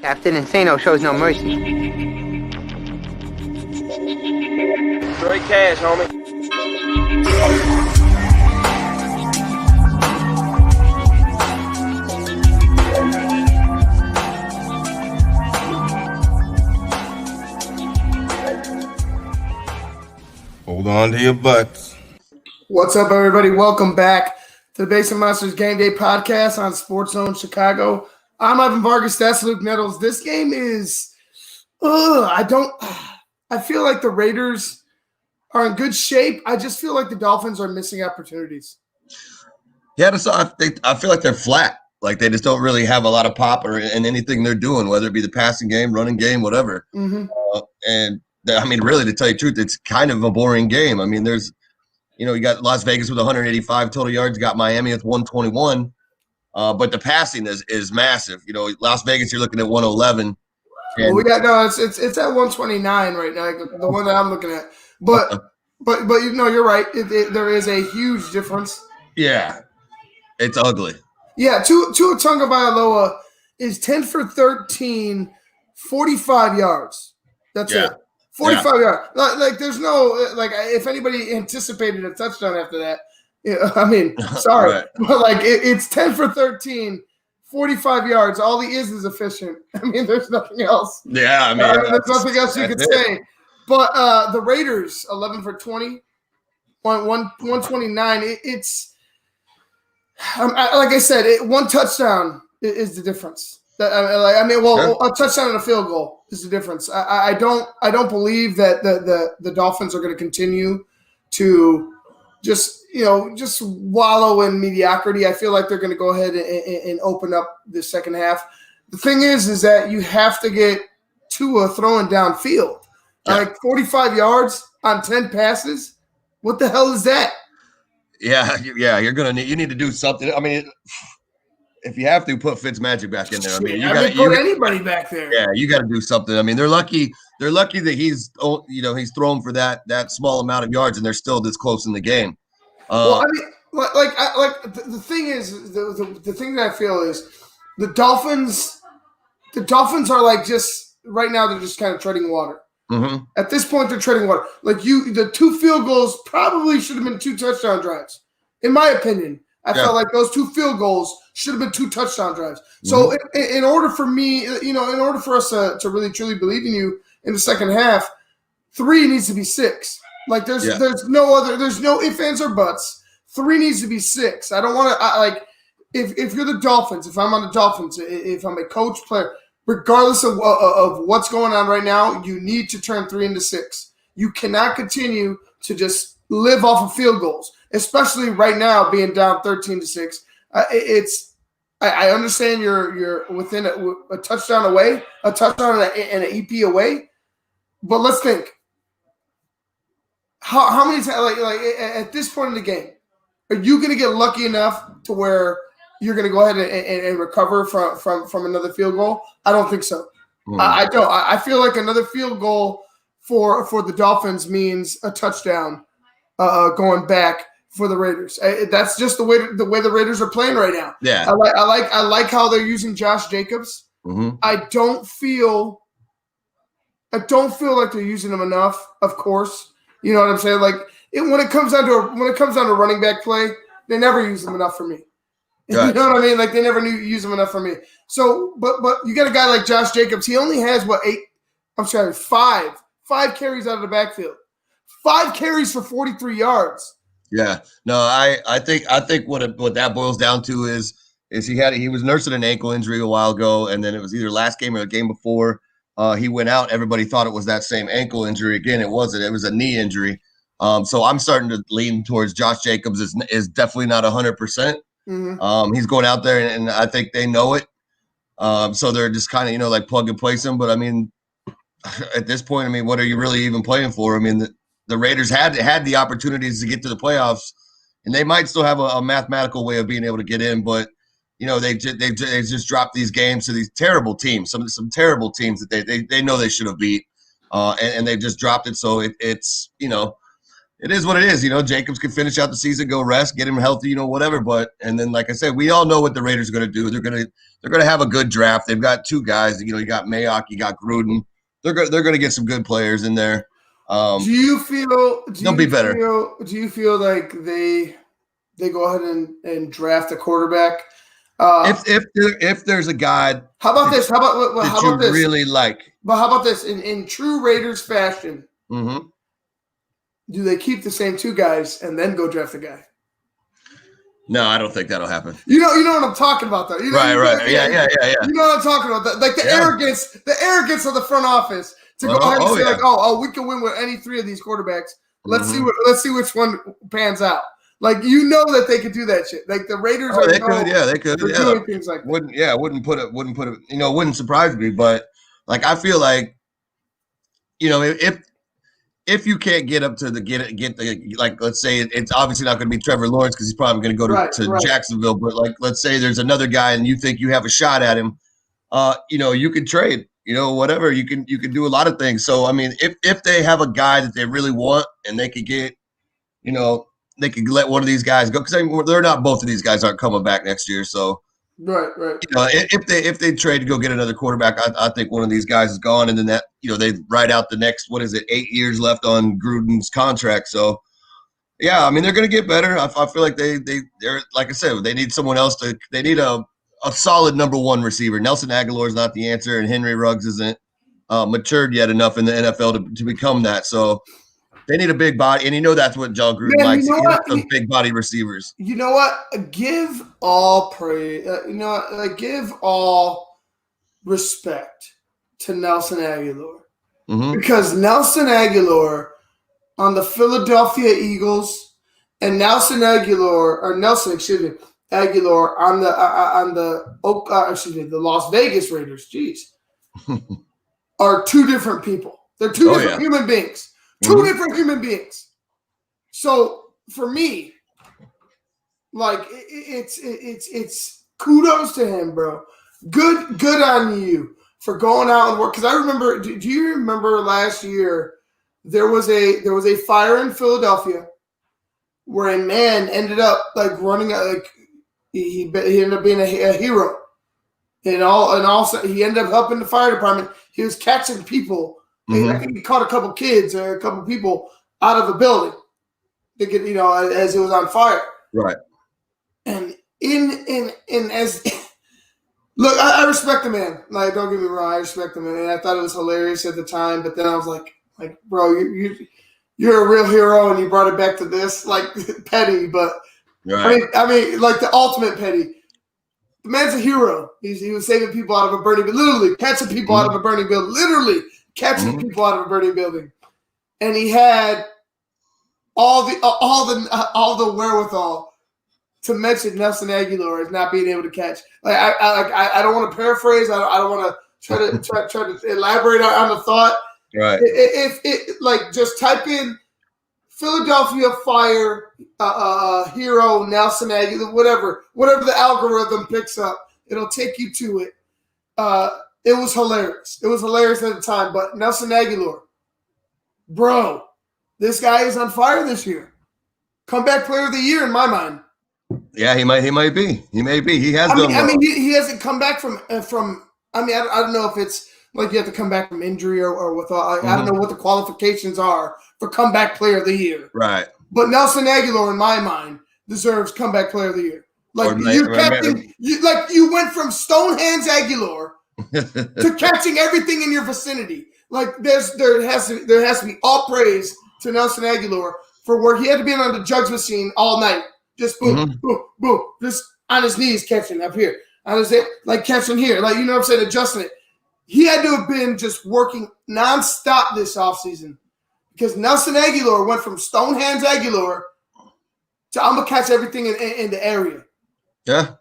Captain Insano shows no mercy. Straight cash, homie. Hold on to your butts. What's up, everybody? Welcome back to the Basic Monsters Game Day podcast on Sports Zone Chicago. I'm Ivan Vargas. That's Luke Nettles. This game is, I feel like the Raiders are in good shape. I just feel like the Dolphins are missing opportunities. Yeah, I feel like they're flat. Like they just don't really have a lot of pop in anything they're doing, whether it be the passing game, running game, whatever. Mm-hmm. Really, to tell you the truth, it's kind of a boring game. I mean, you got Las Vegas with 185 total yards, you got Miami with 121, but the passing is massive. Las Vegas, you're looking at 111. Well, it's at 129 right now, the one that I'm looking at. But you're right. There is a huge difference. Yeah, it's ugly. Yeah, Tua Tagovailoa is 10 for 13, 45 yards. That's it. 45 yards. Like there's no if anybody anticipated a touchdown after that, sorry. Right. But it's 10 for 13, 45 yards. All he is efficient. There's nothing else. Yeah, there's nothing else you could say. But the Raiders, 11 for 20, 129. It's like I said, one touchdown is the difference. A touchdown and a field goal is the difference. I don't believe that the Dolphins are going to continue to just wallow in mediocrity. I feel like they're going to go ahead and open up the second half. The thing is that you have to get Tua throwing downfield. Yeah. 45 yards on 10 passes. What the hell is that? Yeah, you need to do something. If you have to, put Fitzmagic back in there. Put anybody back there. Yeah, you got to do something. They're lucky. They're lucky that he's thrown for that small amount of yards, and they're still this close in the game. The thing is, the thing that I feel is the Dolphins. The Dolphins are just right now. They're just kind of treading water. Mm-hmm. At this point, they're treading water. The 2 field goals probably should have been 2 touchdown drives, in my opinion. I felt like those 2 field goals should have been 2 touchdown drives. So in order for me, in order for us to really truly believe in you in the second half, 3 needs to be 6. There's no ifs, ands, or buts. 3 needs to be 6. I don't want to if you're the Dolphins, if I'm on the Dolphins, if I'm a coach player, regardless of what's going on right now, you need to turn 3 into 6. You cannot continue to just live off of field goals, especially right now being down 13-6. I understand you're within a touchdown away, a touchdown and an EP away, but let's think. How many times, at this point in the game, are you going to get lucky enough to where you're going to go ahead and recover from another field goal? I don't think so. I don't. I feel like another field goal for the Dolphins means a touchdown going back for the Raiders. That's just the way the Raiders are playing right now. Yeah. I like how they're using Josh Jacobs. Mm-hmm. I don't feel like they're using him enough. Of course, you know what I'm saying. When it comes down to running back play, they never use him enough for me. Right. You know what I mean? They never use him enough for me. So, but you got a guy like Josh Jacobs. He only has 5 carries out of the backfield. 5 carries for 43 yards. Yeah. No, I think what that boils down to is he was nursing an ankle injury a while ago, and then it was either last game or the game before he went out. Everybody thought it was that same ankle injury. Again, it wasn't. It was a knee injury. So I'm starting to lean towards Josh Jacobs is definitely not 100%. Mm-hmm. He's going out there, and I think they know it. So they're just kind of plug and place him. But at this point, what are you really even playing for? The Raiders had the opportunities to get to the playoffs, and they might still have a mathematical way of being able to get in. But they just dropped these games to these terrible teams, some terrible teams that they know they should have beat, and they just dropped it. So it's it is what it is. Jacobs can finish out the season, go rest, get him healthy, whatever. But and then, like I said, we all know what the Raiders are going to do. They're gonna have a good draft. They've got two guys. You got Mayock, you got Gruden. They're going to get some good players in there. Do you feel? They'll be better. Do you feel like they go ahead and draft a quarterback? If there's a guy. How about this? How about this? Really like? But how about this? In true Raiders fashion. Mm-hmm. Do they keep the same two guys and then go draft a guy? No, I don't think that'll happen. You know what I'm talking about, though. Right. Yeah. You know what I'm talking about? Like the arrogance of the front office to go ahead and say like, we can win with any three of these quarterbacks. Let's see which one pans out. Like that they could do that shit. Like the Raiders they could. Doing things like that. Wouldn't put it. It wouldn't surprise me, but like I feel like, if you can't get up to like, let's say it's obviously not going to be Trevor Lawrence because he's probably going to go to Jacksonville. But like, let's say there's another guy and you think you have a shot at him, you can trade, whatever you can do a lot of things. So I mean, if they have a guy that they really want and they could get, they could let one of these guys go because they're not both of these guys aren't coming back next year. So. Right. If they trade to go get another quarterback, I think one of these guys is gone, and then that they write out the next 8 years left on Gruden's contract. So yeah, I mean they're going to get better. I feel like they're like I said, they need someone else they need a solid number one receiver. Nelson Aguilar is not the answer, and Henry Ruggs isn't matured yet enough in the NFL to become that. So. They need a big body, and that's what John Gruden likes. Some big body receivers. You know what? Give all praise. Give all respect to Nelson Aguilar, because Nelson Aguilar on the Philadelphia Eagles and Nelson Aguilar on the the Las Vegas Raiders. Jeez, are two different people. They're two different human beings. Two different human beings. So for me, like it's kudos to him, bro. Good on you for going out and work. Because I remember. Do you remember last year there was a fire in Philadelphia where a man ended up like running like he ended up being a hero, and also he ended up helping the fire department. He was catching people. I think he caught a couple kids or a couple people out of a building, as it was on fire. Right. And look, I respect the man. Like, don't get me wrong, I respect the man. And I thought it was hilarious at the time, but then I was like, bro, you're a real hero, and you brought it back to this, like petty, but right. I mean, like the ultimate petty. The man's a hero. He was saving people out of a burning, literally catching people out of a burning building, literally. Catching people out of a burning building, and he had all the wherewithal to mention Nelson Aguilar as not being able to catch. Like I don't want to paraphrase. I don't want to try to elaborate on the thought. Right. If like just type in Philadelphia Fire hero Nelson Aguilar, whatever the algorithm picks up, it'll take you to it. It was hilarious. It was hilarious at the time. But Nelson Aguilar, bro, this guy is on fire this year. Comeback player of the year in my mind. Yeah, he might be. He may be. He has done well. I mean, he hasn't come back from. I mean, I don't know if it's like you have to come back from injury or with. I don't know what the qualifications are for comeback player of the year. Right. But Nelson Aguilar, in my mind, deserves comeback player of the year. Like you went from Stonehands Aguilar to catching everything in your vicinity. Like there has to be all praise to Nelson Aguilar for where he had to be on the jugs machine all night. Just boom, boom, boom, just on his knees catching up here. On his like catching here. Like, you know what I'm saying, adjusting it. He had to have been just working nonstop this offseason because Nelson Aguilar went from Stonehands Aguilar to I'm gonna catch everything in the area. Yeah.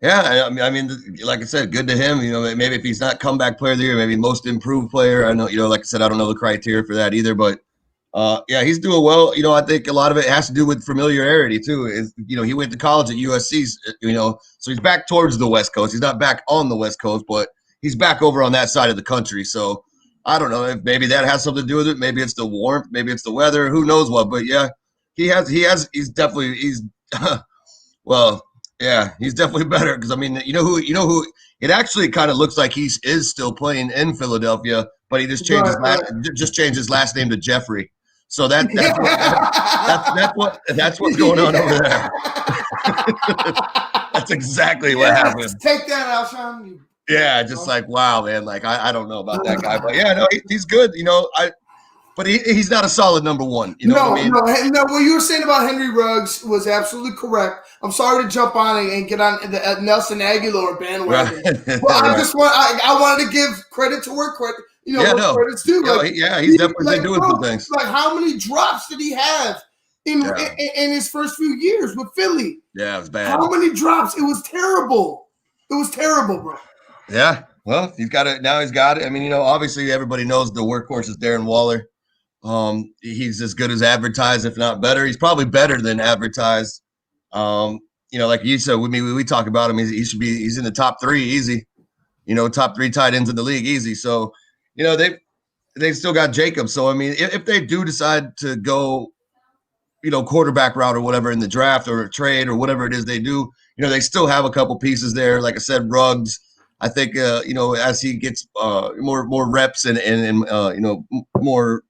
Yeah, I mean, like I said, good to him. Maybe if he's not comeback player of the year, maybe most improved player. I know, like I said, I don't know the criteria for that either. But yeah, he's doing well. I think a lot of it has to do with familiarity too. He went to college at USC. So he's back towards the West Coast. He's not back on the West Coast, but he's back over on that side of the country. So I don't know if maybe that has something to do with it. Maybe it's the warmth. Maybe it's the weather. Who knows what? But yeah, he's definitely well, yeah, he's definitely better because I mean, you know who. It actually kind of looks like he is still playing in Philadelphia, but he just changed his last name to Jeffrey. So that's what's going on over there. That's exactly what happened. Take that, Alshon. Yeah, just like wow, man. Like I don't know about that guy, but yeah, no, he's good. But he's not a solid number one. You know what I mean? No. What you were saying about Henry Ruggs was absolutely correct. I'm sorry to jump on and get on the Nelson Aguilar bandwagon. Right. Well, I wanted to give credit to where credit. Credit's due. He's definitely been doing some things. Like, how many drops did he have in his first few years with Philly? Yeah, it was bad. How many drops? It was terrible. It was terrible, bro. Yeah. Well, he's got it. Now he's got it. I mean, obviously everybody knows the workhorse is Darren Waller. He's as good as advertised, if not better. He's probably better than advertised. Like you said, we talk about him. He's in the top 3 easy. Top 3 tight ends in the league easy. So, they've still got Jacobs. So I mean, if they do decide to go, quarterback route or whatever in the draft or a trade or whatever it is they do, they still have a couple pieces there. Like I said, Ruggs. I think as he gets more reps and more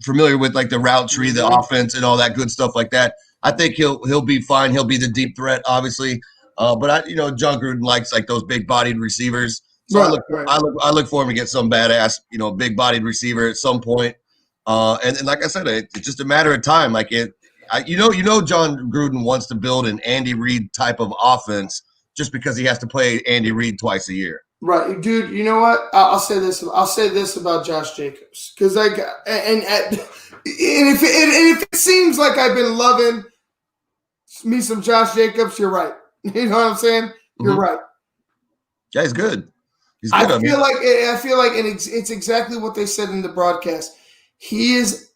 familiar with like the route tree, the offense, and all that good stuff like that, I think he'll be fine. He'll be the deep threat, obviously. But John Gruden likes like those big bodied receivers. So I look for him to get some badass, big bodied receiver at some point. And like I said, it's just a matter of time. Like John Gruden wants to build an Andy Reid type of offense just because he has to play Andy Reid twice a year. Right, dude. You know what? I'll say this. I'll say this about Josh Jacobs because if it seems like I've been loving me some Josh Jacobs, you're right. You know what I'm saying? You're right. Yeah, he's good. He's good. I feel like it's exactly what they said in the broadcast. He's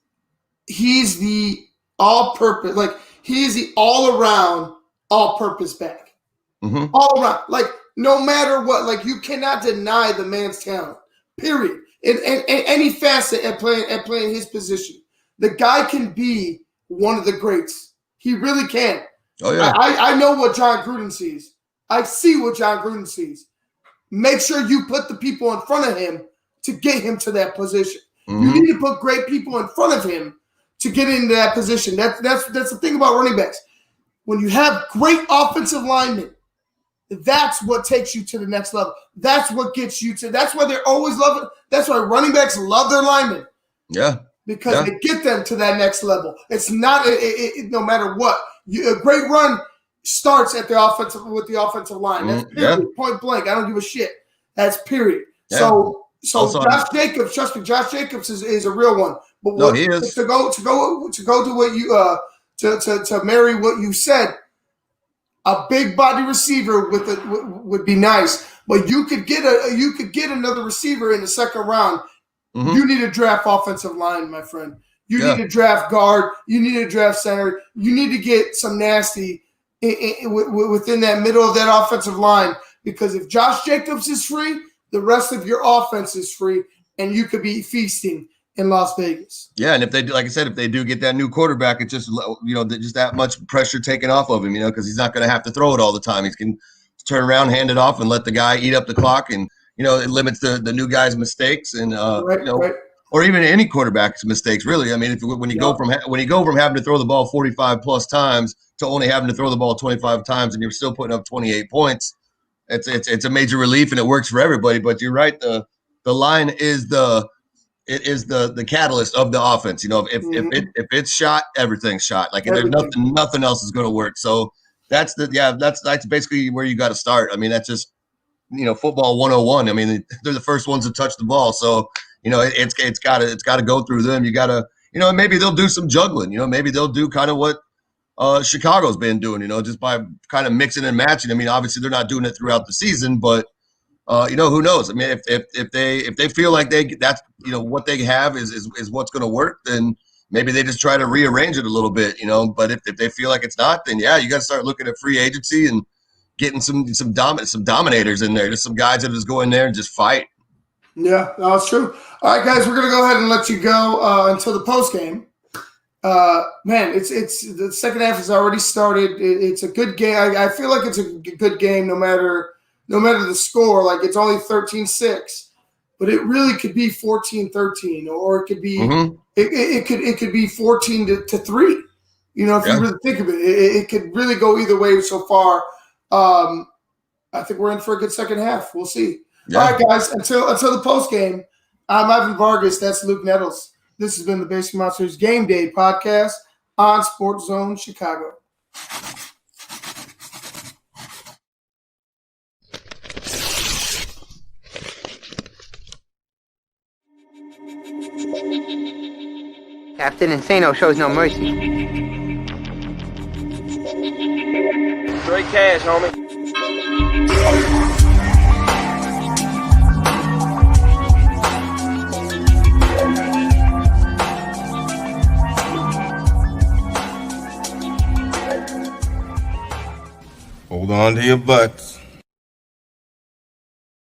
the all-purpose, like he's the all-around all-purpose back. Mm-hmm. All around, like no matter what, like you cannot deny the man's talent. Period. In any facet at playing his position, the guy can be one of the greats. He really can. Oh yeah. I know what John Gruden sees. I see what John Gruden sees. Make sure you put the people in front of him to get him to that position. Mm-hmm. You need to put great people in front of him to get into that position. That's the thing about running backs. When you have great offensive linemen, that's what takes you to the next level. That's what gets you to. That's why they're always loving. That's why running backs love their linemen. Yeah, because they get them to that next level. It's not no matter what. A great run starts with the offensive line. That's period. Point blank. I don't give a shit. That's period. Yeah. So also, Josh Jacobs, trust me, Josh Jacobs is a real one. But he is. To go to what you to marry what you said. A big body receiver would be nice, but you could get another receiver in the second round. Mm-hmm. You need to draft offensive line, my friend. You need to draft guard. You need to draft center. You need to get some nasty within that middle of that offensive line, because if Josh Jacobs is free, the rest of your offense is free, and you could be feasting in Las Vegas. Yeah, and if they do, like I said, if they do get that new quarterback, it's just just that much pressure taken off of him, because he's not going to have to throw it all the time. He can turn around, hand it off, and let the guy eat up the clock, and it limits the new guy's mistakes, and or even any quarterback's mistakes. Really, I mean, when you go from having to throw the ball 45 plus times to only having to throw the ball 25 times, and you're still putting up 28 points, it's a major relief, and it works for everybody. But you're right, the line is the catalyst of the offense. If it's shot, everything's shot. Like there's nothing else is going to work. So that's basically where you got to start. I mean, that's just football 101. I mean, they're the first ones to touch the ball. So it's got to go through them. You got to maybe they'll do some juggling. Maybe they'll do kind of what Chicago's been doing. Just by kind of mixing and matching. I mean, obviously they're not doing it throughout the season, but who knows? I mean, if they feel like that's what they have is what's going to work, then maybe they just try to rearrange it a little bit, But if they feel like it's not, then you got to start looking at free agency and getting some dominators in there, just some guys that just go in there and just fight. Yeah, that's true. All right, guys, we're gonna go ahead and let you go until the post game. Man, it's the second half has already started. It's a good game. I feel like it's a good game, no matter the score. Like it's only 13-6, but it really could be 14-13, or it could be it could be 14-3. You know, if you really think of it, it could really go either way so far. I think we're in for a good second half. We'll see. Yeah. All right, guys. Until the post game, I'm Ivan Vargas. That's Luke Nettles. This has been the Basement Monsters Game Day podcast on Sports Zone Chicago. Captain Insano shows no mercy. Straight cash, homie. Hold on to your butts.